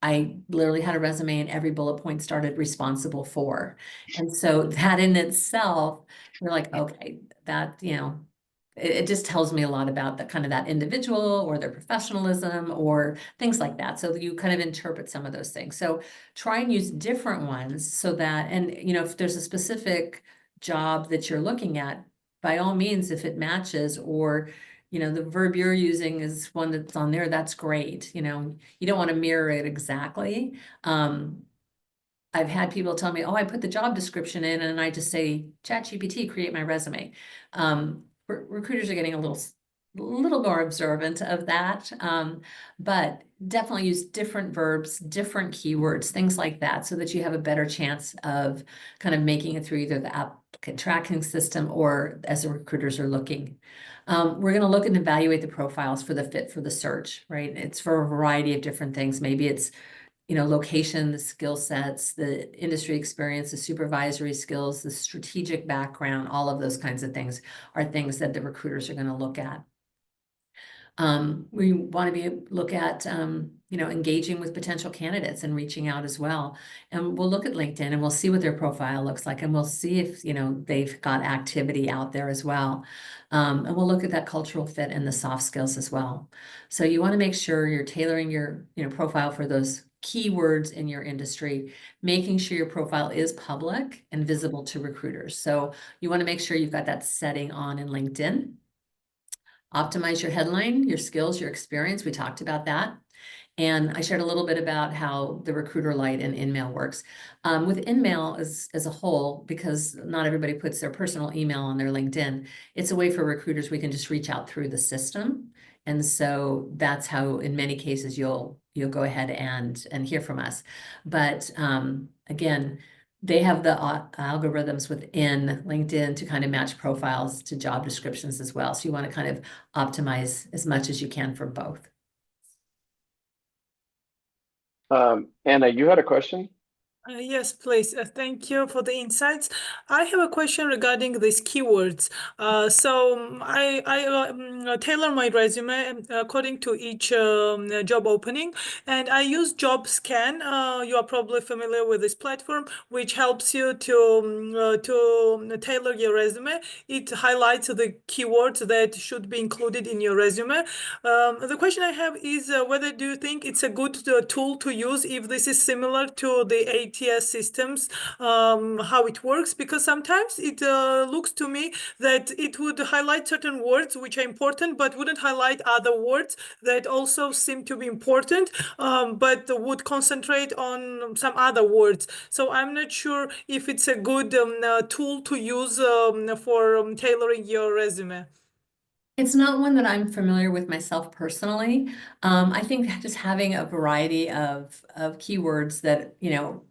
I literally had a resume and every bullet point started responsible for. And so that in itself, we're like, okay, that, it just tells me a lot about that individual or their professionalism or things like that. So you kind of interpret some of those things. So try and use different ones so that, and if there's a specific job that you're looking at, by all means, if it matches or the verb you're using is one that's on there, that's great. You don't want to mirror it exactly. I've had people tell me, oh, I put the job description in and I just say, ChatGPT, create my resume. Recruiters are getting a little more observant of that, but definitely use different verbs, different keywords, things like that, so that you have a better chance of kind of making it through either the applicant tracking system or as the recruiters are looking. We're going to look and evaluate the profiles for the fit for the search, right? It's for a variety of different things. Maybe it's location, the skill sets, the industry experience, the supervisory skills, the strategic background, all of those kinds of things are things that the recruiters are going to look at. We want to look at, engaging with potential candidates and reaching out as well. And we'll look at LinkedIn and we'll see what their profile looks like. And we'll see if, they've got activity out there as well. And we'll look at that cultural fit and the soft skills as well. So you want to make sure you're tailoring your, profile for those keywords in your industry, making sure your profile is public and visible to recruiters. So you want to make sure you've got that setting on in LinkedIn. Optimize your headline, your skills, your experience. We talked about that. And I shared a little bit about how the Recruiter Lite and InMail works. With InMail as a whole, because not everybody puts their personal email on their LinkedIn, it's a way for recruiters, we can just reach out through the system. And so that's how, in many cases, you'll go ahead and hear from us. But again, they have the algorithms within LinkedIn to kind of match profiles to job descriptions as well. So you want to kind of optimize as much as you can for both. Anna, you had a question? Yes, please. Thank you for the insights. I have a question regarding these keywords. I tailor my resume according to each job opening, and I use JobScan. You are probably familiar with this platform, which helps you to tailor your resume. It highlights the keywords that should be included in your resume. The question I have is whether do you think it's a good tool to use if this is similar to the ATS systems, how it works? Because sometimes it looks to me that it would highlight certain words which are important, but wouldn't highlight other words that also seem to be important, but would concentrate on some other words. So I'm not sure if it's a good tool to use for tailoring your resume. It's not one that I'm familiar with myself personally. I think just having a variety of keywords that,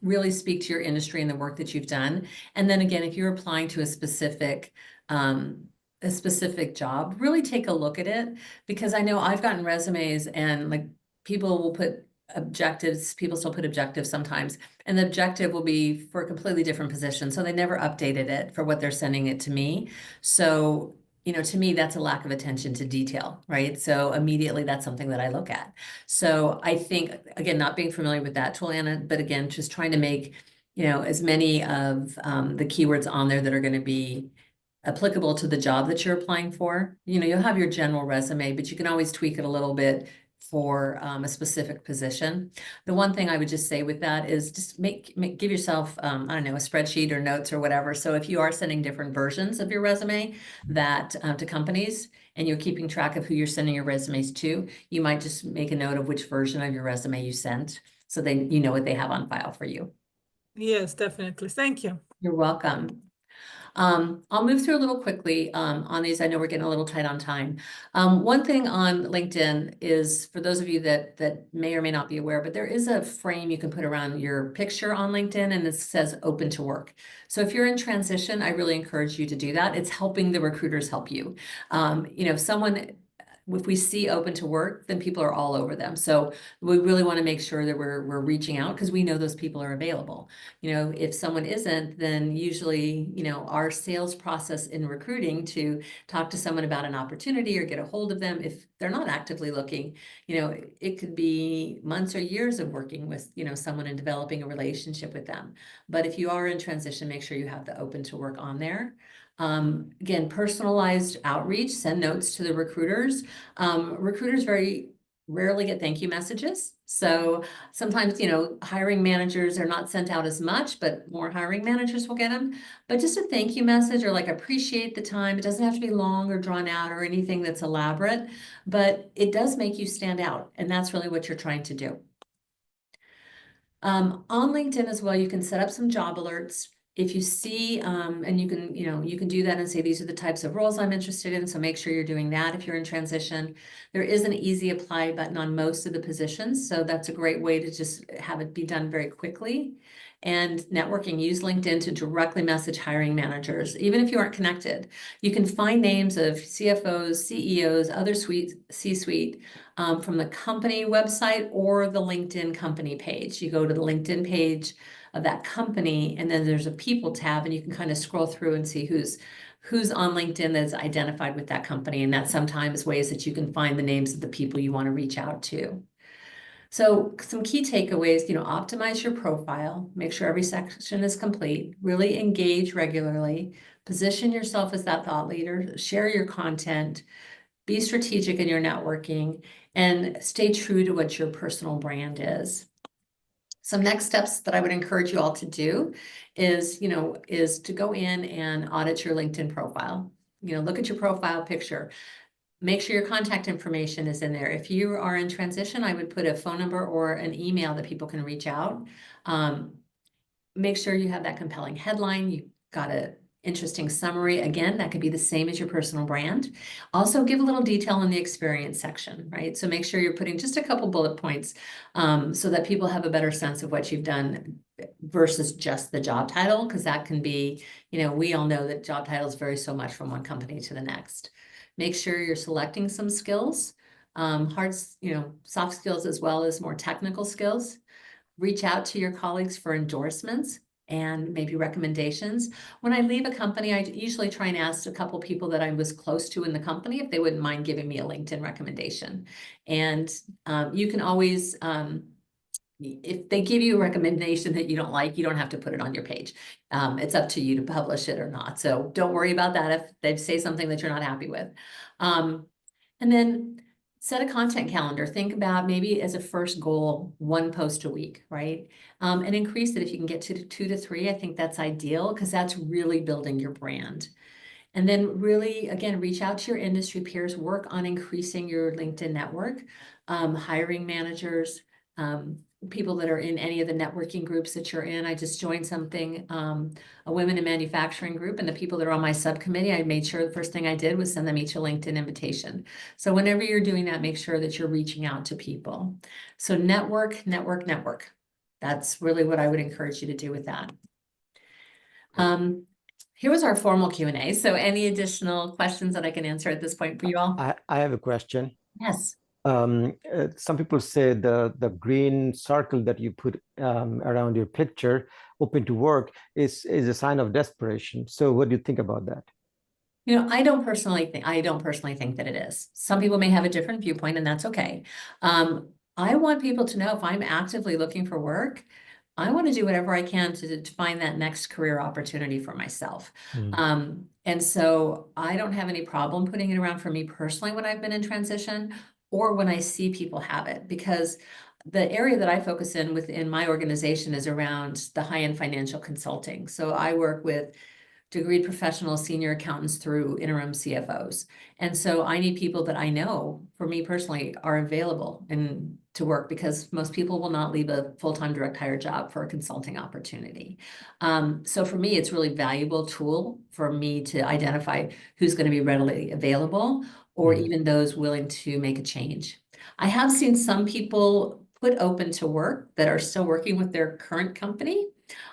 really speak to your industry and the work that you've done. And then again, if you're applying to a specific job, really take a look at it, because I know I've gotten resumes and like people will put objectives, people still put objectives sometimes, and the objective will be for a completely different position. So they never updated it for what they're sending it to me. So to me, that's a lack of attention to detail, right? So immediately that's something that I look at. So I think, again, not being familiar with that tool, Anna, but again, just trying to make, as many of the keywords on there that are going to be applicable to the job that you're applying for. You'll have your general resume, but you can always tweak it a little bit for a specific position. The one thing I would just say with that is just give yourself, I don't know, a spreadsheet or notes or whatever. So if you are sending different versions of your resume that to companies, and you're keeping track of who you're sending your resumes to, you might just make a note of which version of your resume you sent, so then you know what they have on file for you. Yes, definitely. Thank you. You're welcome. I'll move through a little quickly on these. I know we're getting a little tight on time. One thing on LinkedIn is, for those of you that may or may not be aware, but there is a frame you can put around your picture on LinkedIn, and it says open to work. So if you're in transition, I really encourage you to do that. It's helping the recruiters help you. If we see open to work, then people are all over them. So we really want to make sure that we're reaching out, because we know those people are available. If someone isn't, then usually, our sales process in recruiting to talk to someone about an opportunity or get a hold of them, if they're not actively looking, it could be months or years of working with, someone and developing a relationship with them. But if you are in transition, make sure you have the open to work on there. Again, personalized outreach, send notes to the recruiters. Recruiters very rarely get thank you messages. So sometimes, hiring managers are not sent out as much, but more hiring managers will get them. But just a thank you message, or like, appreciate the time. It doesn't have to be long or drawn out or anything that's elaborate, but it does make you stand out. And that's really what you're trying to do. On LinkedIn as well, you can set up some job alerts. If you see, and you can do that and say, these are the types of roles I'm interested in. So make sure you're doing that if you're in transition. There is an easy apply button on most of the positions. So that's a great way to just have it be done very quickly. And networking, use LinkedIn to directly message hiring managers, even if you aren't connected. You can find names of CFOs, CEOs, other C-suite from the company website or the LinkedIn company page. You go to the LinkedIn page of that company, and then there's a people tab, and you can kind of scroll through and see who's on LinkedIn that's identified with that company. And that's sometimes ways that you can find the names of the people you want to reach out to. So some key takeaways, optimize your profile, make sure every section is complete, really engage regularly, position yourself as that thought leader, share your content, be strategic in your networking, and stay true to what your personal brand is. Some next steps that I would encourage you all to do is to go in and audit your LinkedIn profile. Look at your profile picture. Make sure your contact information is in there. If you are in transition, I would put a phone number or an email that people can reach out. Make sure you have that compelling headline. You've got a interesting summary. Again, that could be the same as your personal brand. Also, give a little detail in the experience section, right? So make sure you're putting just a couple bullet points so that people have a better sense of what you've done versus just the job title, because that can be, we all know that job titles vary so much from one company to the next. Make sure you're selecting some skills, soft skills as well as more technical skills. Reach out to your colleagues for endorsements and maybe recommendations. When I leave a company, I usually try and ask a couple people that I was close to in the company if they wouldn't mind giving me a LinkedIn recommendation. And you can always, if they give you a recommendation that you don't like, you don't have to put it on your page. It's up to you to publish it or not. So don't worry about that if they say something that you're not happy with. And then set a content calendar. Think about maybe as a first goal, 1 post a week, right? And increase it if you can get to 2 to 3. I think that's ideal because that's really building your brand. And then really, again, reach out to your industry peers, work on increasing your LinkedIn network, hiring managers, people that are in any of the networking groups that you're in. I just joined something, a women in manufacturing group, and the people that are on my subcommittee, I made sure the first thing I did was send them each a LinkedIn invitation. So whenever you're doing that, make sure that you're reaching out to people. So network, network, network. That's really what I would encourage you to do with that. Here was our formal Q&A. So any additional questions that I can answer at this point for you all? I have a question. Yes. Some people say the green circle that you put around your picture, open to work, is a sign of desperation. So what do you think about that? I don't personally think that it is. Some people may have a different viewpoint, and that's okay. I want people to know if I'm actively looking for work, I want to do whatever I can to find that next career opportunity for myself. And so I don't have any problem putting it around for me personally when I've been in transition or when I see people have it, because the area that I focus in within my organization is around the high-end financial consulting. So I work with degreed professional senior accountants through interim CFOs. And so I need people that I know, for me personally, are available and to work, because most people will not leave a full-time direct hire job for a consulting opportunity. So for me, it's really valuable tool for me to identify who's going to be readily available or even those willing to make a change. I have seen some people put open to work that are still working with their current company.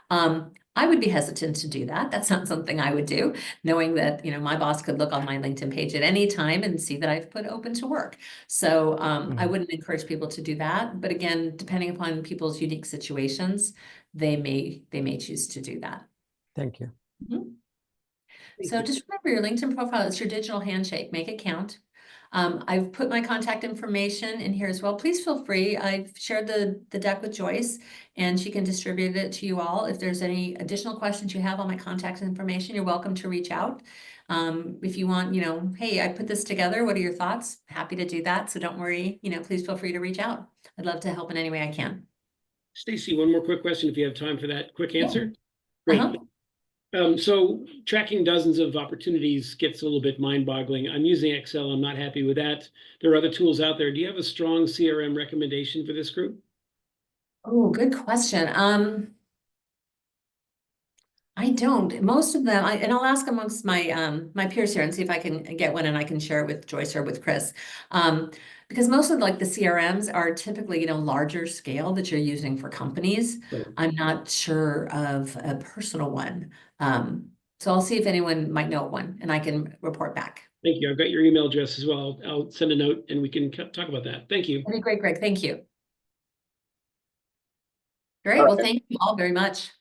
I would be hesitant to do that. That's not something I would do, knowing that, my boss could look on my LinkedIn page at any time and see that I've put open to work. So I wouldn't encourage people to do that. But again, depending upon people's unique situations, they may choose to do that. Thank you. So just remember, your LinkedIn profile is your digital handshake. Make it count. I've put my contact information in here as well. Please feel free. I've shared the deck with Joyce, and she can distribute it to you all. If there's any additional questions you have on my contact information, you're welcome to reach out. If you want, hey, I put this together, what are your thoughts? Happy to do that. So don't worry, please feel free to reach out. I'd love to help in any way I can. Stacy, one more quick question if you have time for that quick answer. Great. So tracking dozens of opportunities gets a little bit mind-boggling. I'm using Excel. I'm not happy with that. There are other tools out there. Do you have a strong CRM recommendation for this group? Oh, good question. I don't. Most of them, and I'll ask amongst my my peers here and see if I can get one and I can share it with Joyce or with Chris. Because most of the CRMs are typically, larger scale that you're using for companies. Right. I'm not sure of a personal one. So I'll see if anyone might know one and I can report back. Thank you. I've got your email address as well. I'll send a note and we can talk about that. Thank you. That'd be great, Greg. Thank you. Great. Well, thank you all very much.